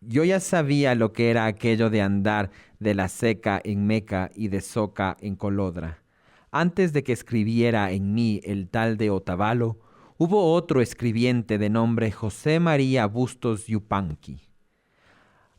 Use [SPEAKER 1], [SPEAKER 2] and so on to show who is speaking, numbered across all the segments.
[SPEAKER 1] Yo ya sabía lo que era aquello de andar de la Seca en Meca y de Soca en Colodra. Antes de que escribiera en mí el tal de Otavalo, hubo otro escribiente de nombre José María Bustos Yupanqui,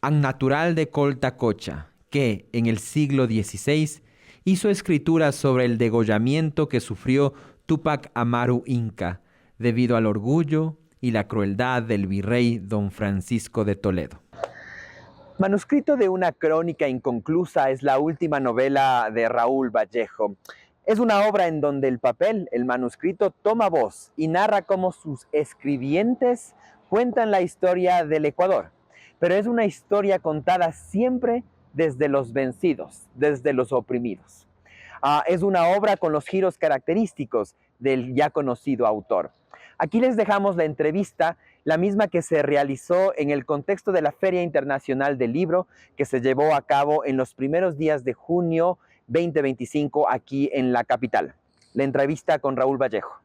[SPEAKER 1] an natural de Coltacocha, que en el siglo XVI hizo escrituras sobre el degollamiento que sufrió Túpac Amaru Inca debido al orgullo y la crueldad del virrey don Francisco de Toledo.
[SPEAKER 2] Manuscrito de una crónica inconclusa es la última novela de Raúl Vallejo. Es una obra en donde el papel, el manuscrito, toma voz y narra cómo sus escribientes cuentan la historia del Ecuador. Pero es una historia contada siempre desde los vencidos, desde los oprimidos. Es una obra con los giros característicos del ya conocido autor. Aquí les dejamos la entrevista, la misma que se realizó en el contexto de la Feria Internacional del Libro, que se llevó a cabo en los primeros días de junio 2025 aquí en la capital. La entrevista con Raúl Vallejo.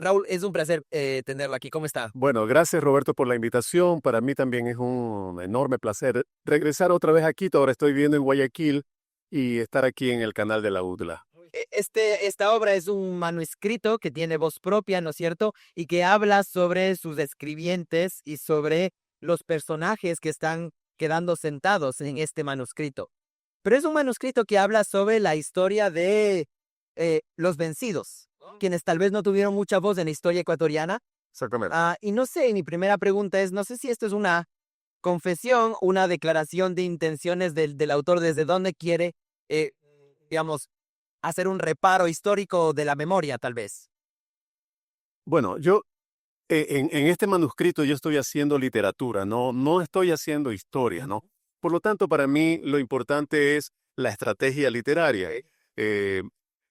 [SPEAKER 3] Raúl, es un placer tenerlo aquí. ¿Cómo está?
[SPEAKER 4] Bueno, gracias Roberto por la invitación. Para mí también es un enorme placer regresar otra vez a Quito. Ahora estoy viviendo en Guayaquil y estar aquí en el canal de la UDLA.
[SPEAKER 3] Esta obra es un manuscrito que tiene voz propia, ¿no es cierto? Y que habla sobre sus escribientes y sobre los personajes que están quedando sentados en este manuscrito. Pero es un manuscrito que habla sobre la historia de los vencidos, quienes tal vez no tuvieron mucha voz en la historia ecuatoriana.
[SPEAKER 4] Exactamente.
[SPEAKER 3] Y no sé, mi primera pregunta es, no sé si esto es una confesión, una declaración de intenciones del autor, desde dónde quiere, digamos, hacer un reparo histórico de la memoria, tal vez.
[SPEAKER 4] Bueno, yo en este manuscrito yo estoy haciendo literatura, no estoy haciendo historia, ¿no? Por lo tanto, para mí lo importante es la estrategia literaria. Eh,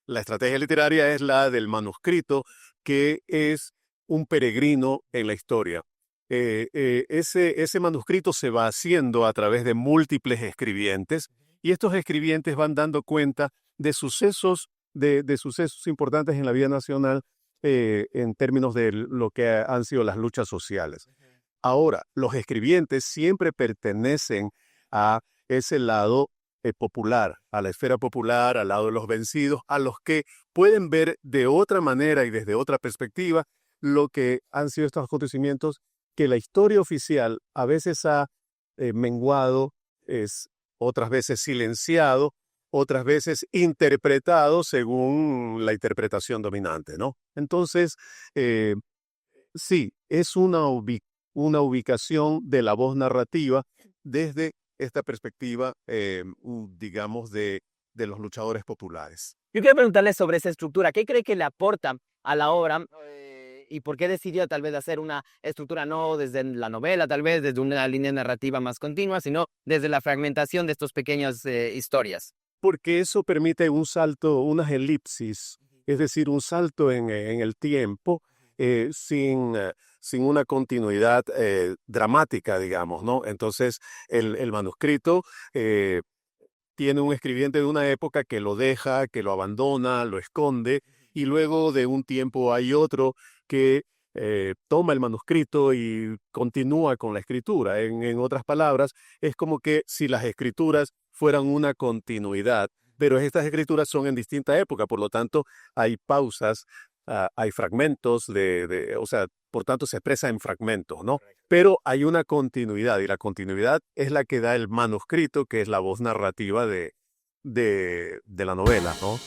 [SPEAKER 4] la estrategia literaria es la del manuscrito, que es un peregrino en la historia. Ese manuscrito se va haciendo a través de múltiples escribientes y estos escribientes van dando cuenta de sucesos, de sucesos importantes en la vida nacional en términos de lo que han sido las luchas sociales. Ahora, los escribientes siempre pertenecen a ese lado popular, a la esfera popular, al lado de los vencidos, a los que pueden ver de otra manera y desde otra perspectiva lo que han sido estos acontecimientos que la historia oficial a veces ha menguado, otras veces silenciado, otras veces interpretado según la interpretación dominante, ¿no? Entonces, sí, es una ubicación de la voz narrativa desde esta perspectiva, digamos, de los luchadores populares.
[SPEAKER 3] Yo quiero preguntarle sobre esa estructura. ¿Qué cree que le aporta a la obra? ¿Y por qué decidió tal vez hacer una estructura no desde la novela, tal vez desde una línea narrativa más continua, sino desde la fragmentación de estas pequeñas historias?
[SPEAKER 4] Porque eso permite un salto, unas elipsis, es decir, un salto en el tiempo sin una continuidad dramática, digamos, ¿no? Entonces, el manuscrito tiene un escribiente de una época que lo deja, que lo abandona, lo esconde, y luego de un tiempo hay otro que toma el manuscrito y continúa con la escritura. En otras palabras, es como que si las escrituras fueran una continuidad, pero estas escrituras son en distinta época, por lo tanto hay pausas, hay fragmentos o sea, por tanto se expresa en fragmentos, ¿no? Pero hay una continuidad y la continuidad es la que da el manuscrito, que es la voz narrativa de la novela, ¿no?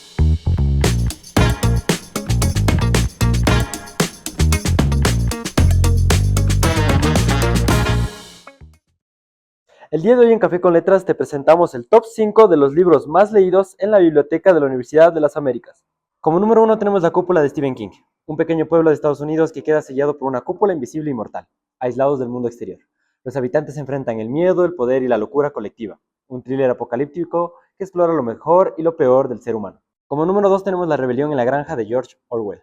[SPEAKER 5] El día de hoy en Café con Letras te presentamos el top 5 de los libros más leídos en la biblioteca de la Universidad de las Américas. Como número 1 tenemos La cúpula de Stephen King, un pequeño pueblo de Estados Unidos que queda sellado por una cúpula invisible y mortal, aislados del mundo exterior. Los habitantes enfrentan el miedo, el poder y la locura colectiva, un thriller apocalíptico que explora lo mejor y lo peor del ser humano. Como número 2 tenemos La rebelión en la granja de George Orwell.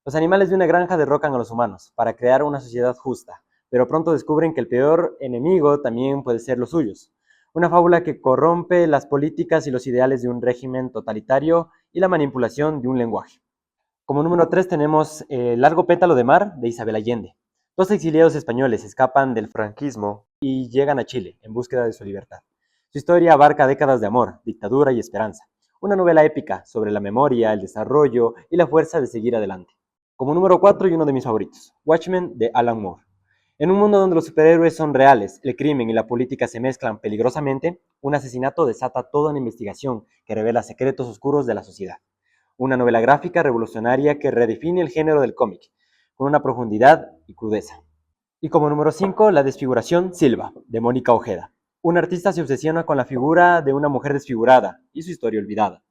[SPEAKER 5] Los animales de una granja derrocan a los humanos para crear una sociedad justa, pero pronto descubren que el peor enemigo también puede ser los suyos. Una fábula que corrompe las políticas y los ideales de un régimen totalitario y la manipulación de un lenguaje. Como número 3 tenemos El largo pétalo de mar de Isabel Allende. Dos exiliados españoles escapan del franquismo y llegan a Chile en búsqueda de su libertad. Su historia abarca décadas de amor, dictadura y esperanza. Una novela épica sobre la memoria, el desarrollo y la fuerza de seguir adelante. Como número 4 y uno de mis favoritos, Watchmen de Alan Moore. En un mundo donde los superhéroes son reales, el crimen y la política se mezclan peligrosamente, un asesinato desata toda una investigación que revela secretos oscuros de la sociedad. Una novela gráfica revolucionaria que redefine el género del cómic, con una profundidad y crudeza. Y como número 5, La desfiguración Silva, de Mónica Ojeda. Un artista se obsesiona con la figura de una mujer desfigurada y su historia olvidada.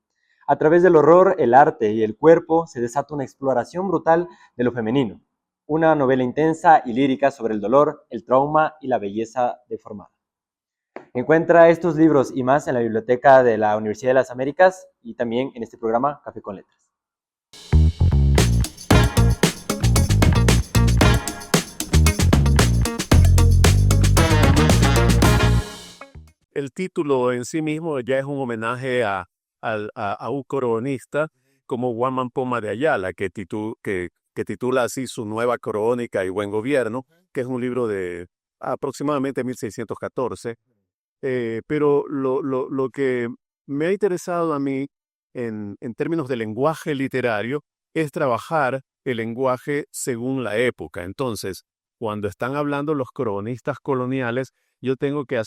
[SPEAKER 5] A través del horror, el arte y el cuerpo se desata una exploración brutal de lo femenino. Una novela intensa y lírica sobre el dolor, el trauma y la belleza deformada. Encuentra estos libros y más en la biblioteca de la Universidad de las Américas y también en este programa Café con Letras.
[SPEAKER 4] El título en sí mismo ya es un homenaje a un coronista como Guamán Poma de Ayala, que titula así su nueva crónica y buen gobierno, que es un libro de aproximadamente 1614. Pero lo que me ha interesado a mí en términos de lenguaje literario es trabajar el lenguaje según la época. Entonces, cuando están hablando los cronistas coloniales, yo tengo que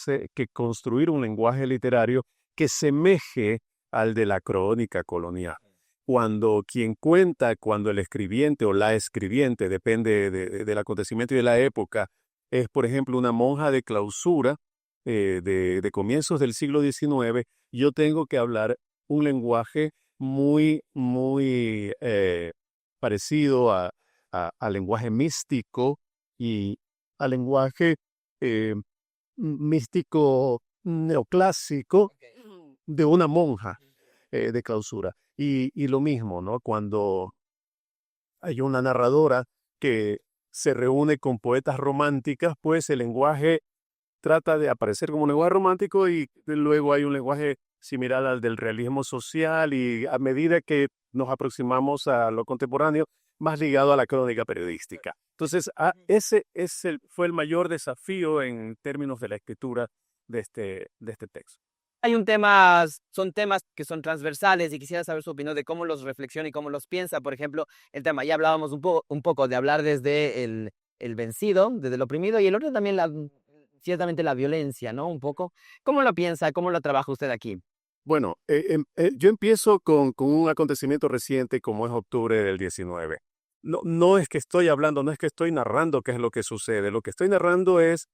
[SPEAKER 4] construir un lenguaje literario que semeje al de la crónica colonial. Cuando quien cuenta, cuando el escribiente o la escribiente, depende del acontecimiento y de la época, es, por ejemplo, una monja de clausura de comienzos del siglo XIX, yo tengo que hablar un lenguaje muy parecido al lenguaje místico y al lenguaje eh, místico neoclásico de una monja de clausura. Y lo mismo, ¿no? Cuando hay una narradora que se reúne con poetas románticas, pues el lenguaje trata de aparecer como un lenguaje romántico y luego hay un lenguaje similar al del realismo social y a medida que nos aproximamos a lo contemporáneo, más ligado a la crónica periodística. Entonces, fue el mayor desafío en términos de la escritura de este texto.
[SPEAKER 3] Son temas que son transversales y quisiera saber su opinión de cómo los reflexiona y cómo los piensa. Por ejemplo, el tema, ya hablábamos un poco de hablar desde el vencido, desde el oprimido, y el otro también ciertamente la violencia, ¿no? Un poco. ¿Cómo lo piensa? ¿Cómo lo trabaja usted aquí?
[SPEAKER 4] Bueno, yo empiezo con un acontecimiento reciente como es octubre del 19. No es que estoy hablando, no es que estoy narrando qué es lo que sucede. Lo que estoy narrando es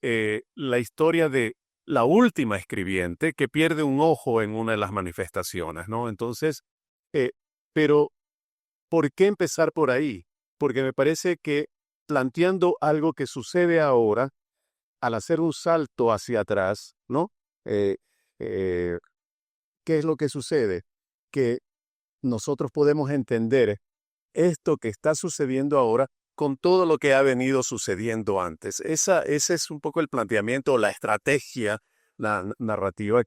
[SPEAKER 4] la historia de la última escribiente que pierde un ojo en una de las manifestaciones, ¿no? Entonces, pero ¿por qué empezar por ahí? Porque me parece que planteando algo que sucede ahora, al hacer un salto hacia atrás, ¿no? Eh, eh, ¿Qué es lo que sucede? Que nosotros podemos entender esto que está sucediendo ahora con todo lo que ha venido sucediendo antes. Ese es un poco el planteamiento, la estrategia, la narrativa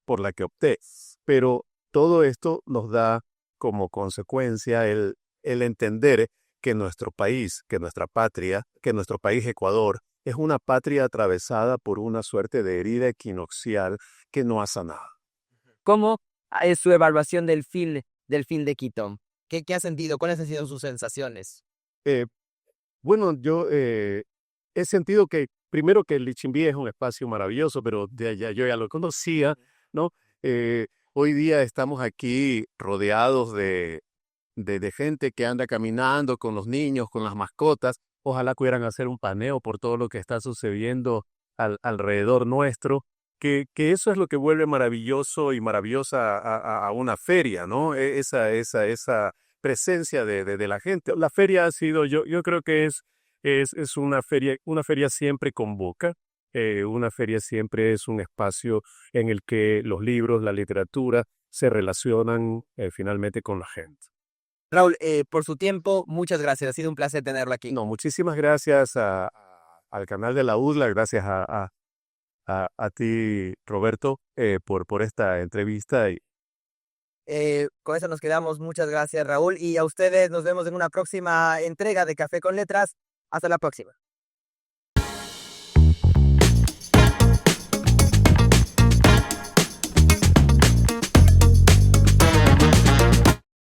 [SPEAKER 4] por la que opté. Pero todo esto nos da como consecuencia el entender que nuestro país, que nuestra patria, que nuestro país Ecuador, es una patria atravesada por una suerte de herida equinoccial que no ha sanado.
[SPEAKER 3] ¿Cómo es su evaluación del film de Quito? ¿Qué ha sentido? ¿Cuáles han sido sus sensaciones?
[SPEAKER 4] Bueno, yo he sentido que, primero que el Lichimbí es un espacio maravilloso, pero yo ya lo conocía, ¿no? Hoy día estamos aquí rodeados de gente que anda caminando con los niños, con las mascotas. Ojalá pudieran hacer un paneo por todo lo que está sucediendo alrededor nuestro, que eso es lo que vuelve maravilloso y maravillosa a una feria, ¿no? Esa presencia de la gente. La feria ha sido, yo creo que es una feria siempre convoca, una feria siempre es un espacio en el que los libros, la literatura se relacionan finalmente con la gente.
[SPEAKER 3] Raúl, por su tiempo, muchas gracias. Ha sido un placer tenerlo aquí.
[SPEAKER 4] No, muchísimas gracias al canal de la UDLA, gracias a a ti, Roberto, por esta entrevista.
[SPEAKER 3] Con eso nos quedamos. Muchas gracias, Raúl. Y a ustedes nos vemos en una próxima entrega de Café con Letras. Hasta la próxima.